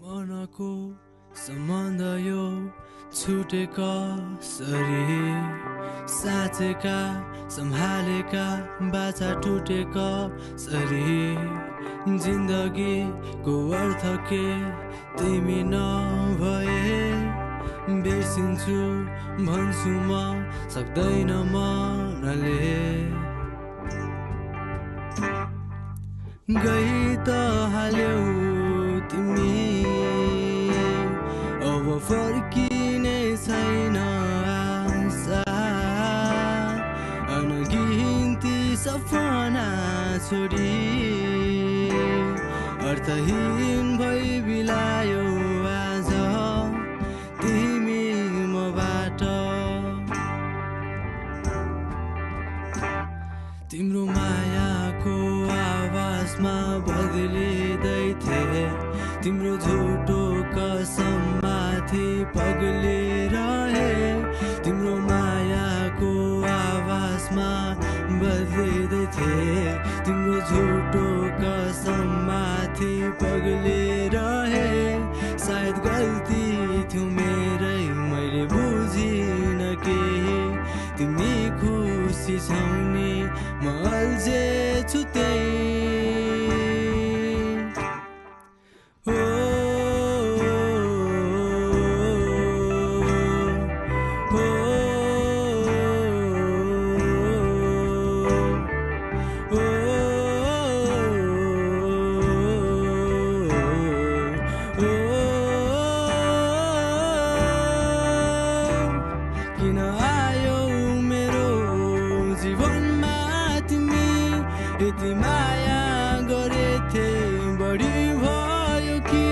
मनको सम्बन्ध यो छुटेका सरी साँचेका सम्हालेका बाछा टुटेका सरी जिन्दगीको अर्थ के तिमी नभए बिर्सिन्छु भन्छु म सक्दैन मनले गई त हाल्यौ तिमी अब फर्किने छैन आशा अनगिन्ती सपना छोडी अर्थहीन भई बिलायो आज तिमी मबाट तिम्रो मायाको आवाजमा बदलिँदै थिए तिम्रो झुटो कसम माथि पग्लिरहे तिम्रो मायाको आवाजमा बदलिँदै थिए तिम्रो झुटो कसम माथि पग्लिरहे सायद गल्ती थियो मेरै मैले बुझिन केही तिमी खुसी छौ नि म अल्झे छु त्यही किन आयो मेरो जीवनमा तिमी यति माया गरेथे बढी भयो कि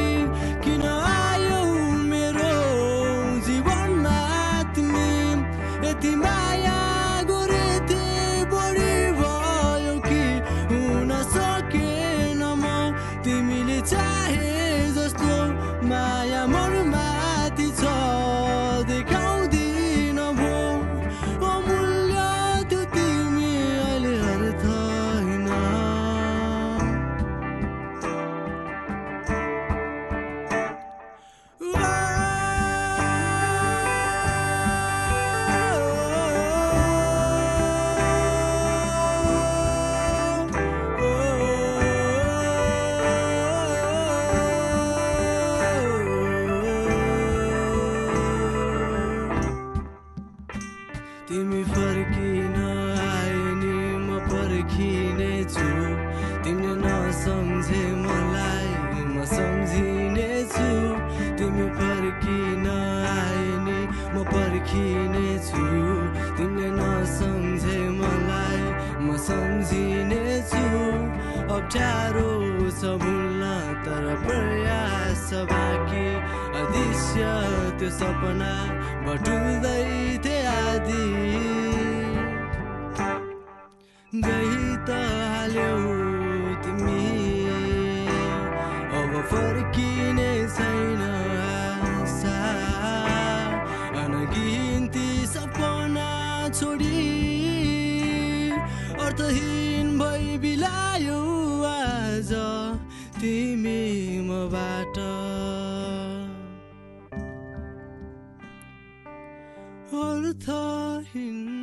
किन आयो मेरो जीवनमा तिमी यति माया गरेथे बढी भयो कि हुन सकेन म तिमीले चाहे जस्तो माया मनमाथि छ देखाउँदिन भो अमूल्य त्यो तिमी अहिले अर्थ होइन तिमी फर्किन आए नि म पर्खिने छु तिमीले नसम्झे मलाई म सम्झिने छु तिमी फर्किन आए नि म पर्खिने छु तिमीले नसम्झे मलाई म सम्झिने छु अप्ठ्यारो छ भुल्न तर प्रयास छ बाँकी अदृश्य त्यो सपना बटुल्दै थिए आदि गई त हाल्यौ तिमी अब फर्किने छैन आशा अनगिन्ती सपना छोडी अर्थहीन भई बिलायो आज तिमी मबाट अर्थहीन